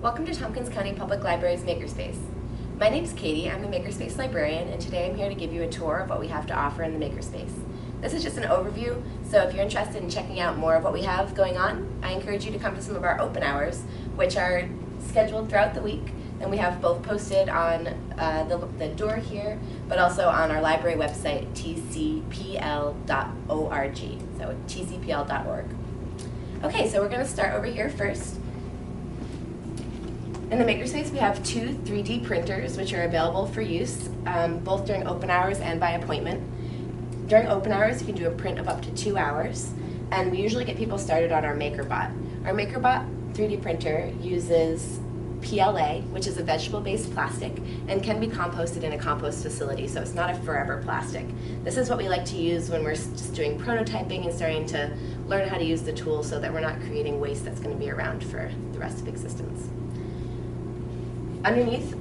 Welcome to Tompkins County Public Library's Makerspace. My name's Cady, I'm the Makerspace librarian, and today I'm here to give you a tour of what we have to offer in the Makerspace. This is just an overview, so if you're interested in checking out more of what we have going on, I encourage you to come to some of our open hours, which are scheduled throughout the week, and we have both posted on the door here, but also on our library website, tcpl.org, so tcpl.org. Okay, so we're going to start over here first. In the Makerspace, we have two 3D printers which are available for use, both during open hours and by appointment. During open hours, you can do a print of up to 2 hours, and we usually get people started on our MakerBot. Our MakerBot 3D printer uses PLA, which is a vegetable-based plastic, and can be composted in a compost facility, so it's not a forever plastic. This is what we like to use when we're just doing prototyping and starting to learn how to use the tool so that we're not creating waste that's going to be around for the rest of existence. Underneath,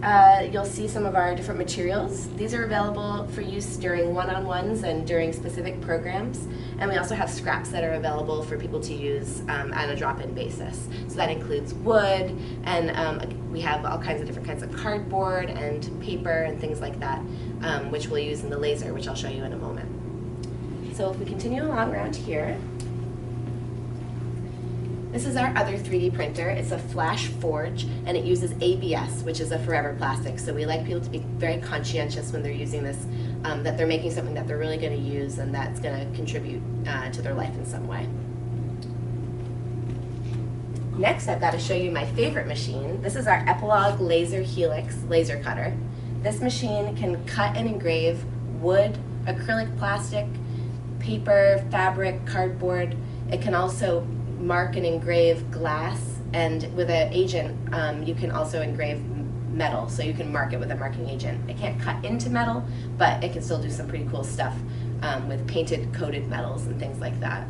you'll see some of our different materials. These are available for use during one-on-ones and during specific programs. And we also have scraps that are available for people to use on a drop-in basis. So that includes wood, and we have all kinds of different kinds of cardboard and paper and things like that, which we'll use in the laser, which I'll show you in a moment. So if we continue along around here, this is our other 3D printer. It's a flash forge, and it uses ABS, which is a forever plastic. So we like people to be very conscientious when they're using this, that they're making something that they're really going to use and that's going to contribute to their life in some way. Next, I've got to show you my favorite machine. This is our Epilogue Laser Helix laser cutter. This machine can cut and engrave wood, acrylic plastic, paper, fabric, cardboard. It can also mark and engrave glass, and with an agent you can also engrave metal, so you can mark it with a marking agent. It can't cut into metal, but it can still do some pretty cool stuff with painted coated metals and things like that.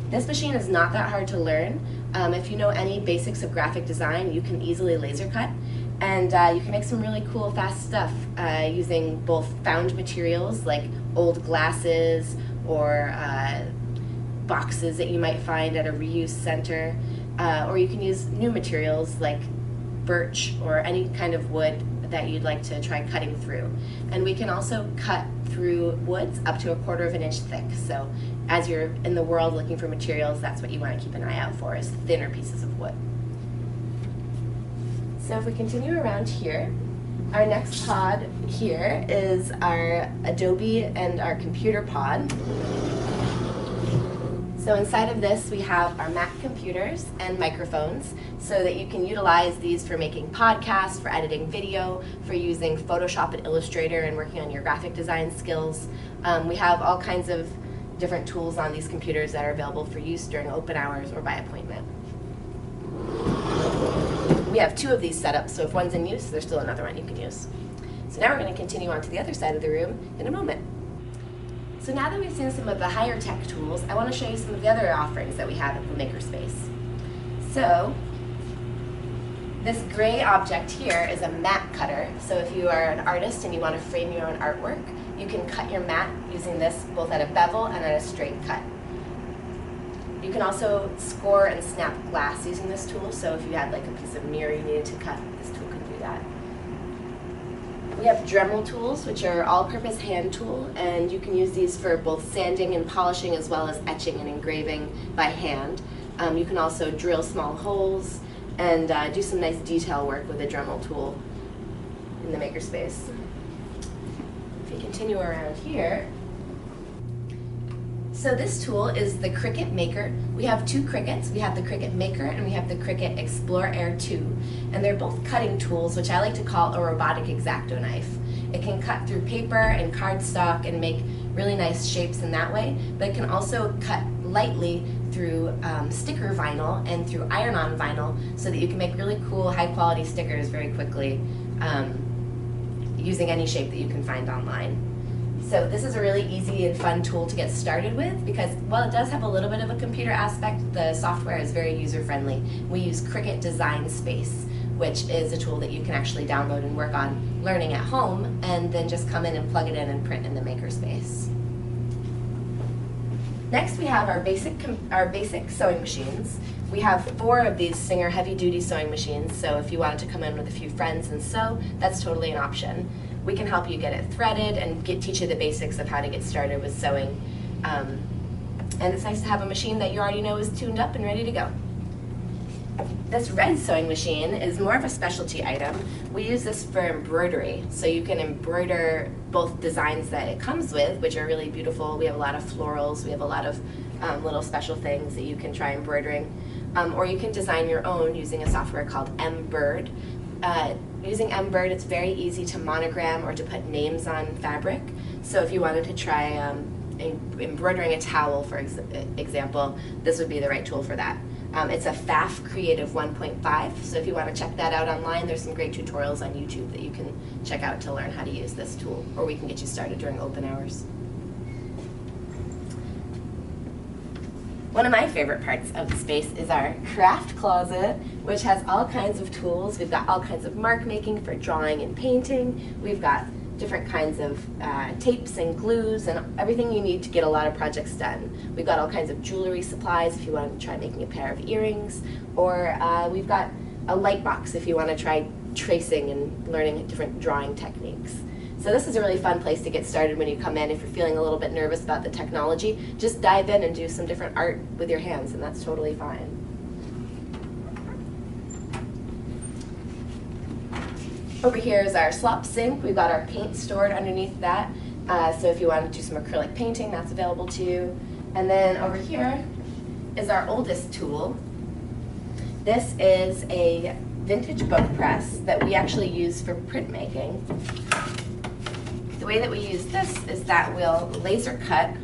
This machine is not that hard to learn. If you know any basics of graphic design, you can easily laser cut, and you can make some really cool fast stuff using both found materials like old glasses or boxes that you might find at a reuse center, or you can use new materials like birch or any kind of wood that you'd like to try cutting through. And we can also cut through woods up to 1/4 of an inch thick. So as you're in the world looking for materials, that's what you want to keep an eye out for, is thinner pieces of wood. So if we continue around here, our next pod here is our Adobe and our computer pod. So inside of this, we have our Mac computers and microphones so that you can utilize these for making podcasts, for editing video, for using Photoshop and Illustrator and working on your graphic design skills. We have all kinds of different tools on these computers that are available for use during open hours or by appointment. We have 2 of these set up, so if one's in use, there's still another one you can use. So now we're going to continue on to the other side of the room in a moment. So now that we've seen some of the higher tech tools, I want to show you some of the other offerings that we have at the Makerspace. So this gray object here is a mat cutter. So if you are an artist and you want to frame your own artwork, you can cut your mat using this both at a bevel and at a straight cut. You can also score and snap glass using this tool. So if you had like a piece of mirror you needed to cut, this tool can do that. We have Dremel tools, which are all-purpose hand tool, and you can use these for both sanding and polishing as well as etching and engraving by hand. You can also drill small holes and do some nice detail work with a Dremel tool in the Makerspace. If you continue around here, so this tool is the Cricut Maker. We have 2 Cricuts. We have the Cricut Maker and we have the Cricut Explore Air 2. And they're both cutting tools, which I like to call a robotic X-Acto knife. It can cut through paper and cardstock and make really nice shapes in that way, but it can also cut lightly through sticker vinyl and through iron-on vinyl so that you can make really cool, high-quality stickers very quickly using any shape that you can find online. So this is a really easy and fun tool to get started with because while it does have a little bit of a computer aspect, the software is very user-friendly. We use Cricut Design Space, which is a tool that you can actually download and work on learning at home, and then just come in and plug it in and print in the Makerspace. Next, we have our basic sewing machines. We have 4 of these Singer heavy-duty sewing machines, so if you wanted to come in with a few friends and sew, that's totally an option. We can help you get it threaded and teach you the basics of how to get started with sewing. And it's nice to have a machine that you already know is tuned up and ready to go. This red sewing machine is more of a specialty item. We use this for embroidery, so you can embroider both designs that it comes with, which are really beautiful. We have a lot of florals, we have a lot of little special things that you can try embroidering. Or you can design your own using a software called Embird. Using Embird, it's very easy to monogram or to put names on fabric. So if you wanted to try embroidering a towel, for example, this would be the right tool for that. It's a FAF Creative 1.5, so if you want to check that out online, there's some great tutorials on YouTube that you can check out to learn how to use this tool, or we can get you started during open hours. One of my favorite parts of the space is our craft closet, which has all kinds of tools. We've got all kinds of mark making for drawing and painting. We've got different kinds of tapes and glues and everything you need to get a lot of projects done. We've got all kinds of jewelry supplies if you want to try making a pair of earrings, or we've got a light box if you want to try tracing and learning different drawing techniques. So this is a really fun place to get started when you come in. If you're feeling a little bit nervous about the technology, just dive in and do some different art with your hands, and that's totally fine. Over here is our slop sink. We've got our paint stored underneath that. So if you want to do some acrylic painting, that's available to you. And then over here is our oldest tool. This is a vintage book press that we actually use for printmaking. The way that we use this is that we'll laser cut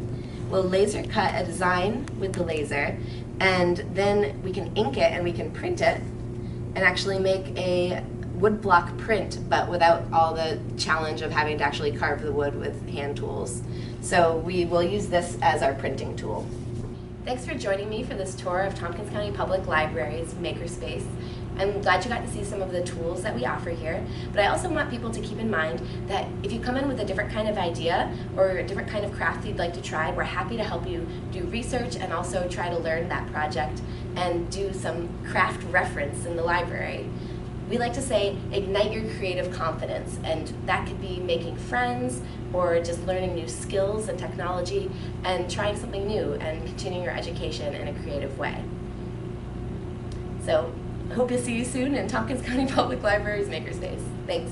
a design with the laser, and then we can ink it and we can print it and actually make a woodblock print, but without all the challenge of having to actually carve the wood with hand tools. So we will use this as our printing tool. Thanks for joining me for this tour of Tompkins County Public Library's Makerspace. I'm glad you got to see some of the tools that we offer here, but I also want people to keep in mind that if you come in with a different kind of idea or a different kind of craft you'd like to try, we're happy to help you do research and also try to learn that project and do some craft reference in the library. We like to say, ignite your creative confidence, and that could be making friends or just learning new skills and technology and trying something new and continuing your education in a creative way. So I hope to see you soon in Tompkins County Public Library's Makerspace. Thanks.